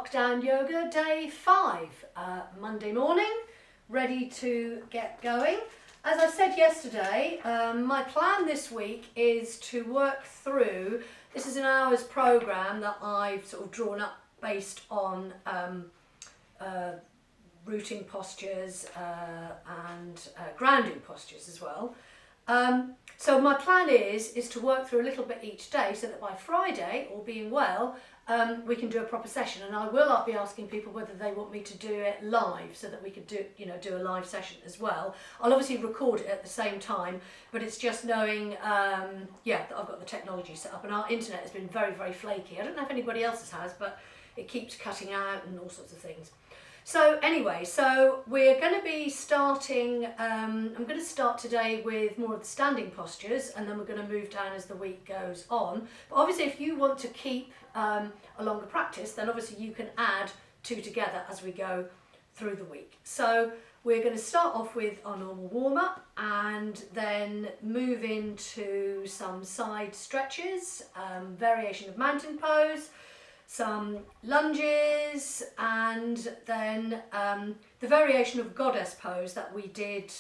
Lockdown Yoga Day 5, Monday morning, ready to get going. As I said yesterday, my plan this week is to work through, this is an hour's programme that I've sort of drawn up based on rooting postures and grounding postures as well. So my plan is to work through a little bit each day so that by Friday, all being well, we can do a proper session, and I will be asking people whether they want me to do it live so that we could do a live session as well. I'll obviously record it at the same time, but it's just knowing that I've got the technology set up, and our internet has been very, very flaky. I don't know if anybody else's has, but it keeps cutting out and all sorts of things. So anyway, we're going to be starting, I'm going to start today with more of the standing postures, and then we're going to move down as the week goes on. But obviously if you want to keep a longer practice, then obviously you can add two together as we go through the week. So we're going to start off with our normal warm-up and then move into some side stretches, variation of mountain pose, some lunges, and then the variation of goddess pose that we did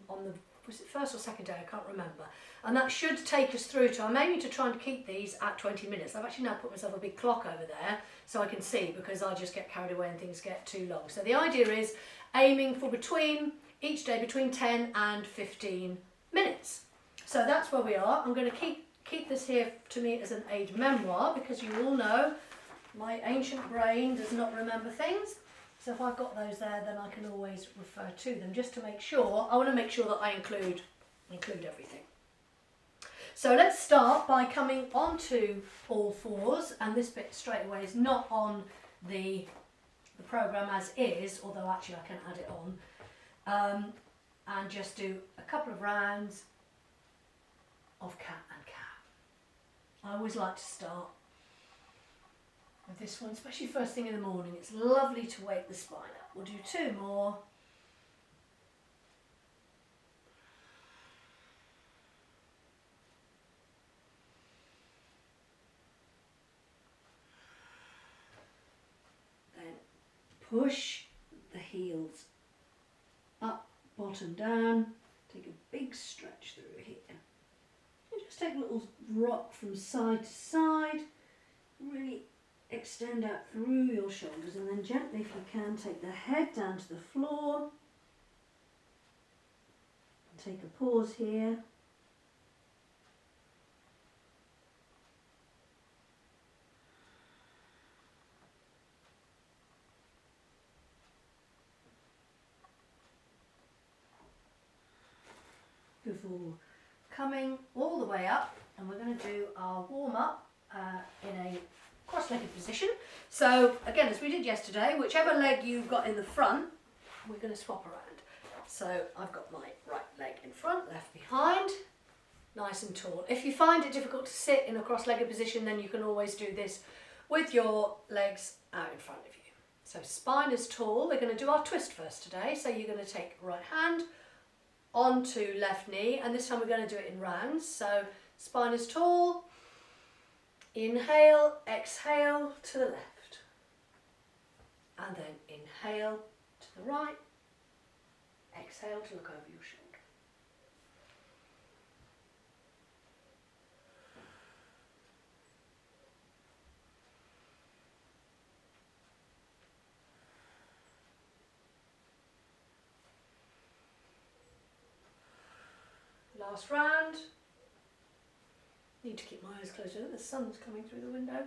on the, was it first or second day, I can't remember, and that should take us through to, I'm aiming to try and keep these at 20 minutes. I've actually now put myself a big clock over there so I can see, because I just get carried away and things get too long. So the idea is aiming for each day between 10 and 15 minutes. So that's where we are. I'm going to keep this here to me as an aid memoir, because you all know my ancient brain does not remember things. So if I've got those there, then I can always refer to them, just to make sure. I want to make sure that I include everything. So let's start by coming onto all fours, and this bit straight away is not on the programme as is, although actually I can add it on, and just do a couple of rounds of cat and cow. I always like to start with this one, especially first thing in the morning. It's lovely to wake the spine up. We'll do two more. Then push the heels up, bottom down. Take a big stretch through here. And just take a little rock from side to side. Really extend out through your shoulders, and then gently, if you can, take the head down to the floor. Take a pause here. Before coming all the way up, and we're going to do our warm-up in a cross-legged position. So again, as we did yesterday, whichever leg you've got in the front, we're going to swap around. So I've got my right leg in front, left behind, nice and tall. If you find it difficult to sit in a cross-legged position, then you can always do this with your legs out in front of you. So spine is tall. We're going to do our twist first today. So you're going to take right hand onto left knee, and this time we're going to do it in rounds. So spine is tall. Inhale, exhale to the left, and then inhale to the right, exhale to look over your shoulder. Last round. Need to keep my eyes closed. The sun's coming through the window.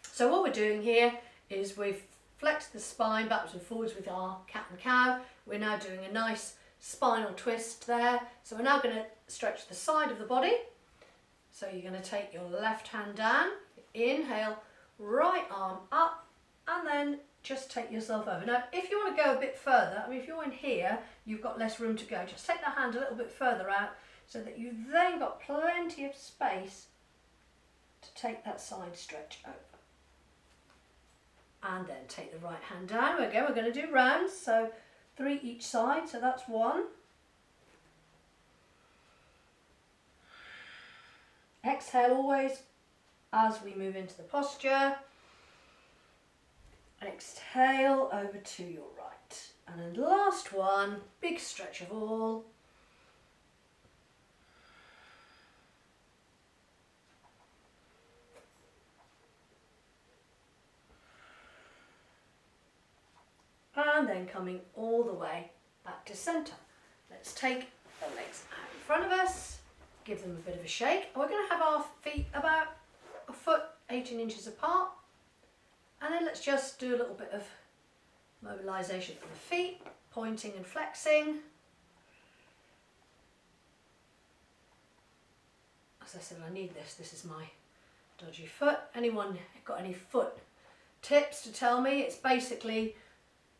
So what we're doing here is we've flexed the spine backwards and forwards with our cat and cow. We're now doing a nice spinal twist there. So we're now going to stretch the side of the body. So you're going to take your left hand down, inhale, right arm up, and then just take yourself over. Now, if you want to go a bit further, I mean, if you're in here, you've got less room to go. Just take the hand a little bit further out, so that you've then got plenty of space to take that side stretch over. And then take the right hand down. Again, we're going to do rounds, so 3 each side, so that's 1. Exhale always as we move into the posture. Exhale over to your right. And then last one, big stretch of all. And then coming all the way back to centre. Let's take the legs out in front of us, give them a bit of a shake. And we're going to have our feet about a foot, 18 inches apart. And then let's just do a little bit of mobilisation of the feet, pointing and flexing. As I said, I need this. This is my dodgy foot. Anyone got any foot tips to tell me? It's basically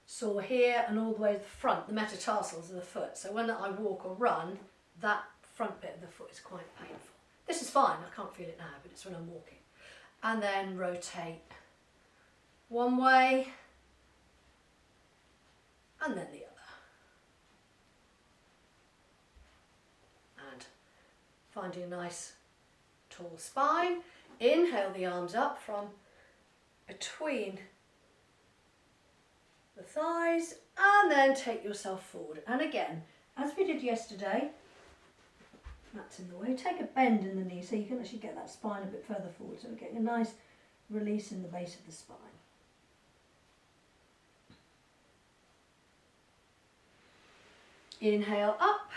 sore here and all the way to the front, the metatarsals of the foot. So when I walk or run, that front bit of the foot is quite painful. This is fine, I can't feel it now, but it's when I'm walking. And then rotate one way and then the other. And finding a nice tall spine. Inhale the arms up from between the thighs and then take yourself forward. And again, as we did yesterday, that's in the way, take a bend in the knee so you can actually get that spine a bit further forward. So we're getting a nice release in the base of the spine. Inhale up.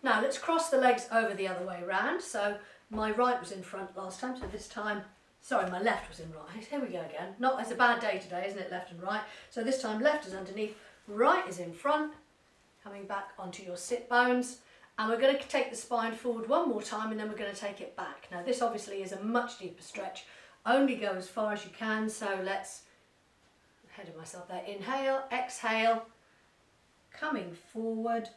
Now let's cross the legs over the other way round. So my right was in front last time, so this time, sorry, my left was in right. Here we go again. It's a bad day today, isn't it? Left and right. So this time left is underneath, right is in front, coming back onto your sit bones. And we're going to take the spine forward one more time and then we're going to take it back. Now this obviously is a much deeper stretch. Only go as far as you can. So let's, ahead of myself there, inhale, exhale, coming forward,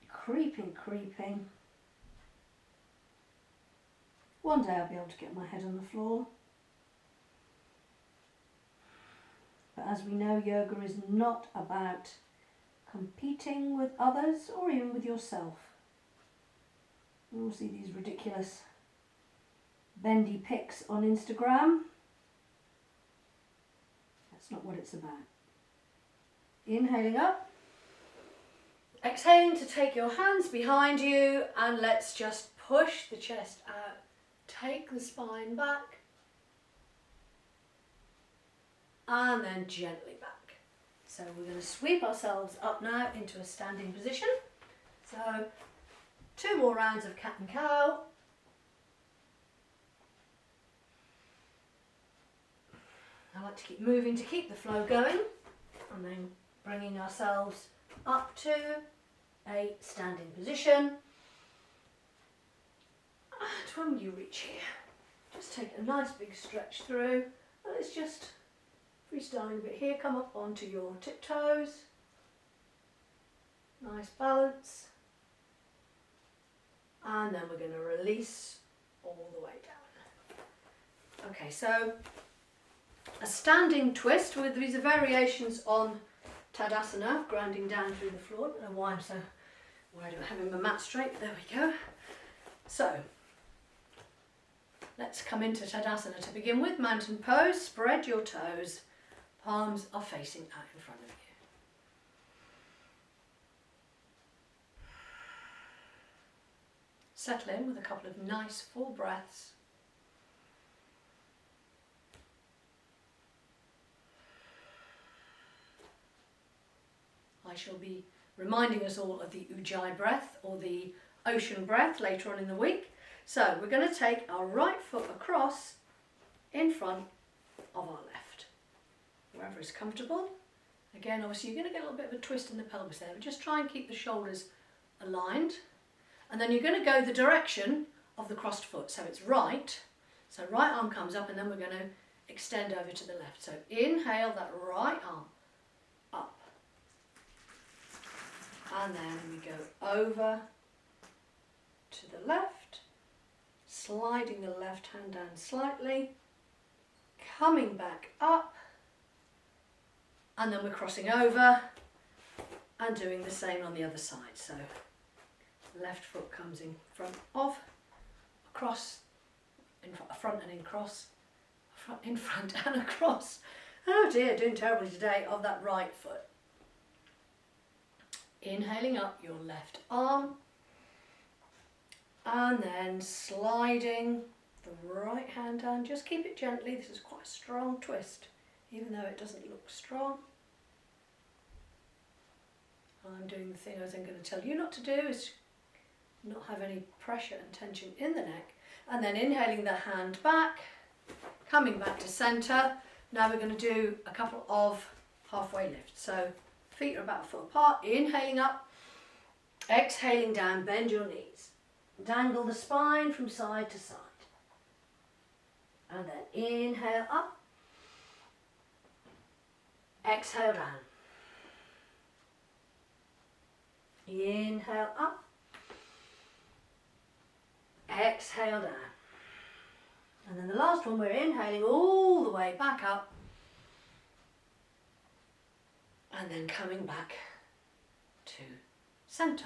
creeping. One day I'll be able to get my head on the floor. But as we know, yoga is not about competing with others or even with yourself. You all see these ridiculous bendy pics on Instagram. That's not what it's about. Inhaling up. Exhaling to take your hands behind you and let's just push the chest out. Take the spine back and then gently back. So we're going to sweep ourselves up now into a standing position. So 2 more rounds of cat and cow. I like to keep moving to keep the flow going and then bringing ourselves up to a standing position. And when you reach here, just take a nice big stretch through. And let's just freestyling a bit here, come up onto your tiptoes. Nice balance. And then we're going to release all the way down. Okay, so a standing twist with these are variations on Tadasana, grounding down through the floor. I don't know why I'm so worried about having my mat straight. There we go. So let's come into Tadasana to begin with. Mountain pose, spread your toes. Palms are facing out in front of you. Settle in with a couple of nice full breaths. I shall be reminding us all of the Ujjayi breath or the ocean breath later on in the week. So we're going to take our right foot across in front of our left, wherever is comfortable. Again, obviously you're going to get a little bit of a twist in the pelvis there, but just try and keep the shoulders aligned. And then you're going to go the direction of the crossed foot. So it's right, so right arm comes up and then we're going to extend over to the left. So inhale that right arm up. And then we go over to the left, sliding the left hand down slightly, coming back up, and then we're crossing over and doing the same on the other side. So left foot comes in front of, across front and in cross, in front and across. Oh dear, doing terribly today, of that right foot. Inhaling up your left arm and then sliding the right hand down. Just keep it gently. This is quite a strong twist, even though it doesn't look strong. I'm doing the thing I was going to tell you not to do, is not have any pressure and tension in the neck. And then inhaling the hand back, coming back to centre. Now we're going to do a couple of halfway lifts. So feet are about a foot apart, inhaling up, exhaling down, bend your knees. Dangle the spine from side to side. And then inhale up, exhale down. Inhale up, exhale down. And then the last one, we're inhaling all the way back up and then coming back to centre.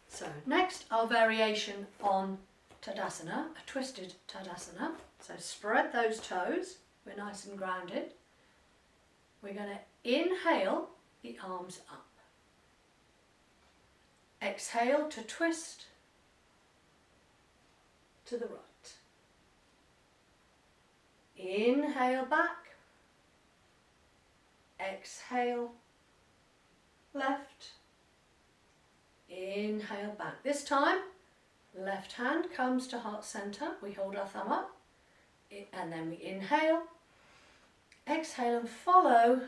So next, our variation on Tadasana, a twisted Tadasana. So spread those toes, we're nice and grounded. We're going to inhale the arms up. Exhale to twist to the right. Inhale back. Exhale left. Inhale back. This time, left hand comes to heart center. We hold our thumb up and then we inhale. Exhale and follow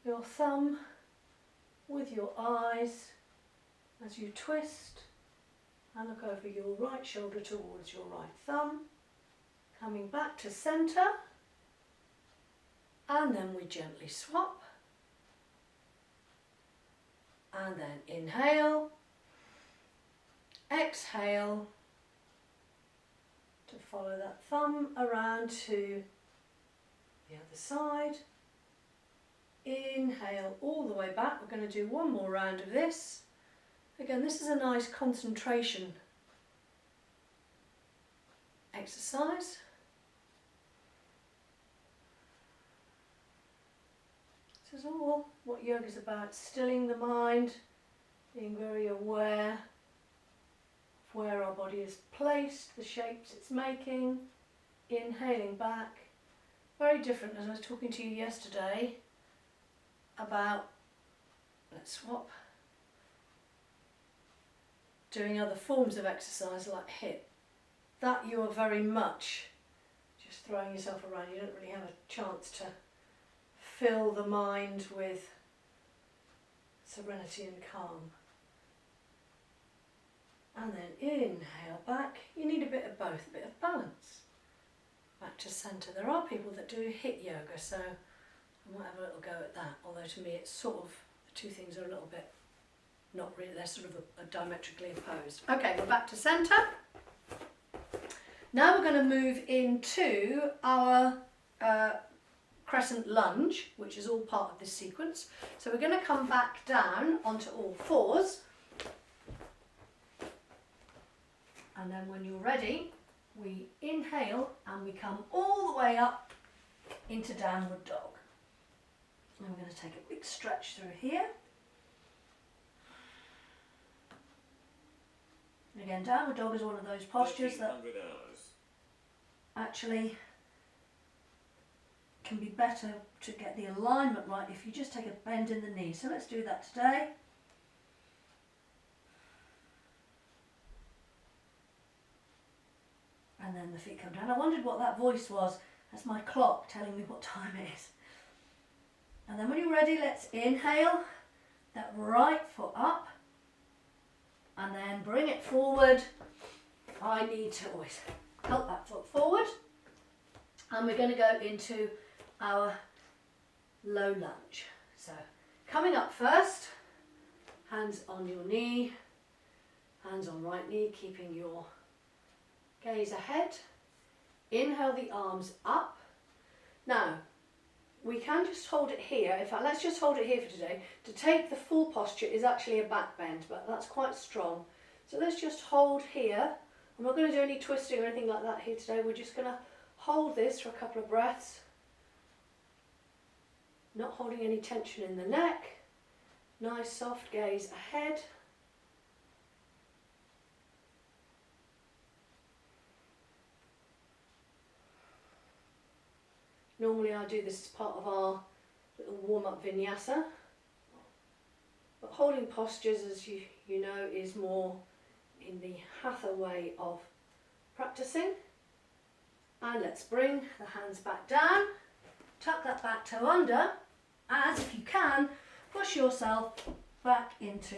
your thumb with your eyes as you twist and look over your right shoulder towards your right thumb. Coming back to centre, and then we gently swap. And then inhale, exhale to follow that thumb around to the other side. Inhale all the way back. We're going to do one more round of this. Again, this is a nice concentration exercise. This is all what yoga is about, stilling the mind, being very aware of where our body is placed, the shapes it's making, inhaling back. Very different, as I was talking to you yesterday about, let's swap, doing other forms of exercise like HIIT. That you are very much just throwing yourself around. You don't really have a chance to fill the mind with serenity and calm. And then inhale back. You need a bit of both, a bit of balance. Back to centre. There are people that do HIIT yoga, so I might have a little go at that. Although to me it's sort of, the two things are a little bit, not really, they're sort of a diametrically opposed. Okay, we're back to centre. Now we're going to move into our crescent lunge, which is all part of this sequence. So we're going to come back down onto all fours. And then when you're ready, we inhale and we come all the way up into downward dog. And we're going to take a big stretch through here. And again, downward dog is one of those postures that actually can be better to get the alignment right if you just take a bend in the knee. So let's do that today. And then the feet come down. I wondered what that voice was. That's my clock telling me what time it is. And then when you're ready, let's inhale that right foot up and then bring it forward. I need to always help that foot forward. And we're going to go into our low lunge. So coming up first, hands on your knee, hands on right knee, keeping your gaze ahead. Inhale the arms up. Now, we can just hold it here. In fact, let's just hold it here for today. To take the full posture is actually a back bend, but that's quite strong. So let's just hold here. I'm not going to do any twisting or anything like that here today. We're just going to hold this for a couple of breaths. Not holding any tension in the neck. Nice soft gaze ahead. Normally I do this as part of our little warm-up vinyasa. But holding postures, as you know, is more in the hatha way of practicing. And let's bring the hands back down. Tuck that back toe under. As if you can, push yourself back into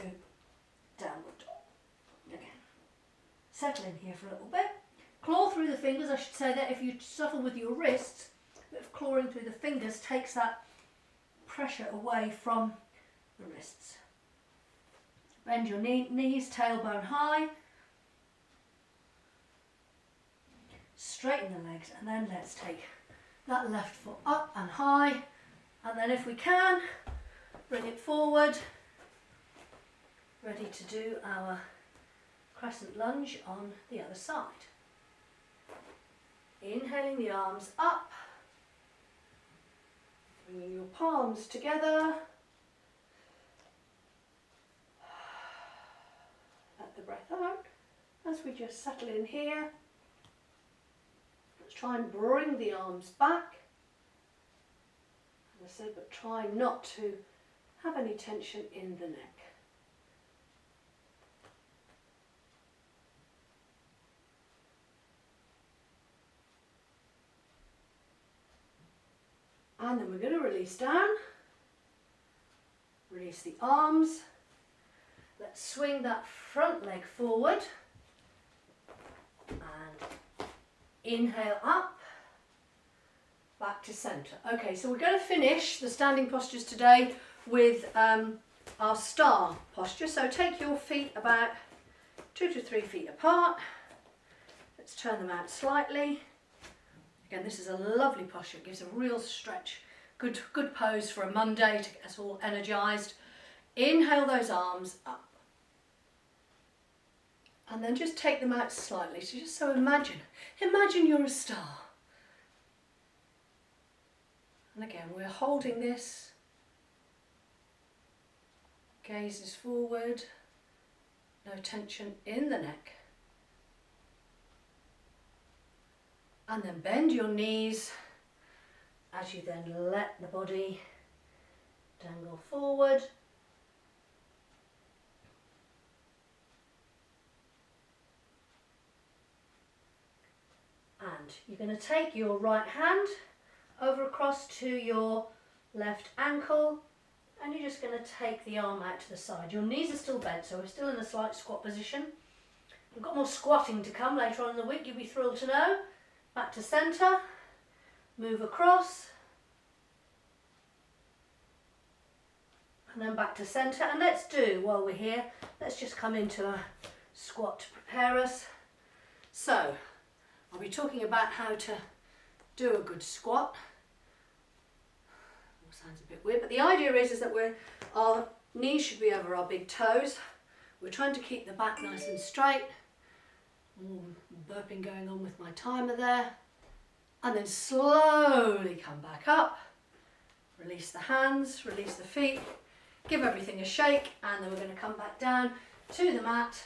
downward dog. Again. Settle in here for a little bit. Claw through the fingers. I should say that if you suffer with your wrists, a bit of clawing through the fingers takes that pressure away from the wrists. Bend your knees, tailbone high. Straighten the legs, and then let's take that left foot up and high. And then if we can, bring it forward. Ready to do our crescent lunge on the other side. Inhaling the arms up. Bringing your palms together. Let the breath out as we just settle in here. Let's try and bring the arms back. As I said, but try not to have any tension in the neck. And then we're going to release down. Release the arms. Let's swing that front leg forward. And inhale up. Back to centre. Okay, so we're going to finish the standing postures today with our star posture. So take your feet about 2 to 3 feet apart. Let's turn them out slightly. Again, this is a lovely posture. It gives a real stretch. Good pose for a Monday to get us all energised. Inhale those arms up. And then just take them out slightly. So imagine you're a star. And again, we're holding this. Gaze is forward. No tension in the neck. And then bend your knees as you then let the body dangle forward. And you're going to take your right hand over across to your left ankle, and you're just going to take the arm out to the side. Your knees are still bent, so we're still in a slight squat position. We've got more squatting to come later on in the week, you'll be thrilled to know. Back to centre, move across, and then back to centre. And let's do, while we're here, let's just come into a squat to prepare us. So, I'll be talking about how to do a good squat. Sounds a bit weird, but the idea is that our knees should be over our big toes. We're trying to keep the back nice and straight. Burping going on with my timer there. And then slowly come back up. Release the hands, release the feet. Give everything a shake, and then we're going to come back down to the mat.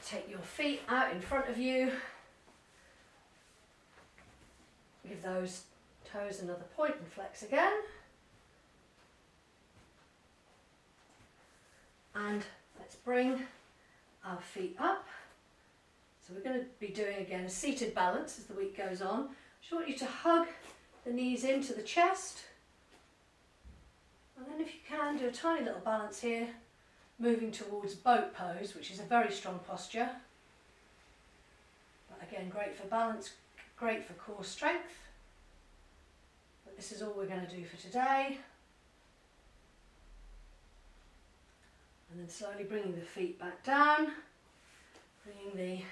Take your feet out in front of you. Give those toes another point and flex again. And let's bring our feet up. So we're going to be doing again a seated balance as the week goes on. I just want you to hug the knees into the chest. And then if you can, do a tiny little balance here, moving towards boat pose, which is a very strong posture. But again, great for balance, great for core strength. But this is all we're going to do for today. And then slowly bringing the feet back down, bringing the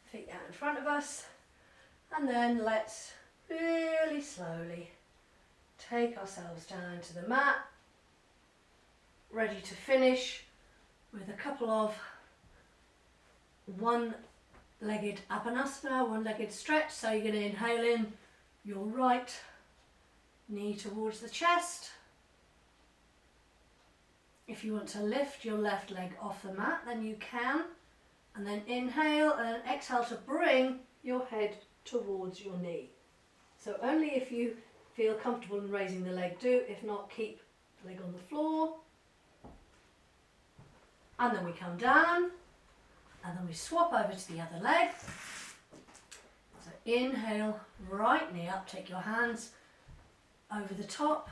feet out in front of us, and then let's really slowly take ourselves down to the mat. ready to finish with a couple of one-legged Apanasana, one-legged stretch. So you're going to inhale in your right knee towards the chest. If you want to lift your left leg off the mat, then you can. And then inhale and then exhale to bring your head towards your knee. So only if you feel comfortable in raising the leg do. If not, keep the leg on the floor. And then we come down. And then we swap over to the other leg. So inhale, right knee up, take your hands over the top.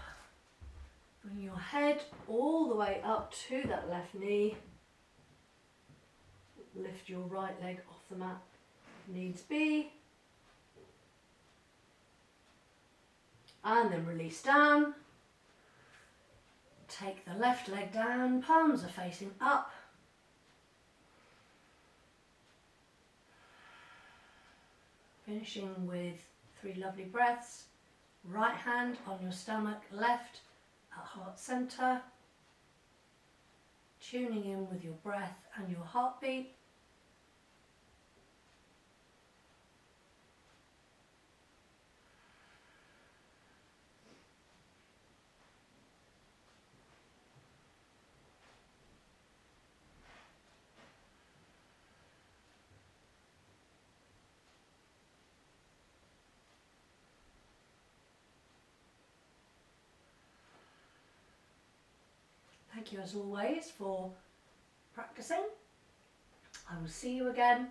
Bring your head all the way up to that left knee. Lift your right leg off the mat if needs be. And then release down. Take the left leg down, palms are facing up. Finishing with 3 lovely breaths. Right hand on your stomach, left at heart center. Tuning in with your breath and your heartbeat. Thank you as always for practicing. I will see you again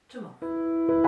tomorrow.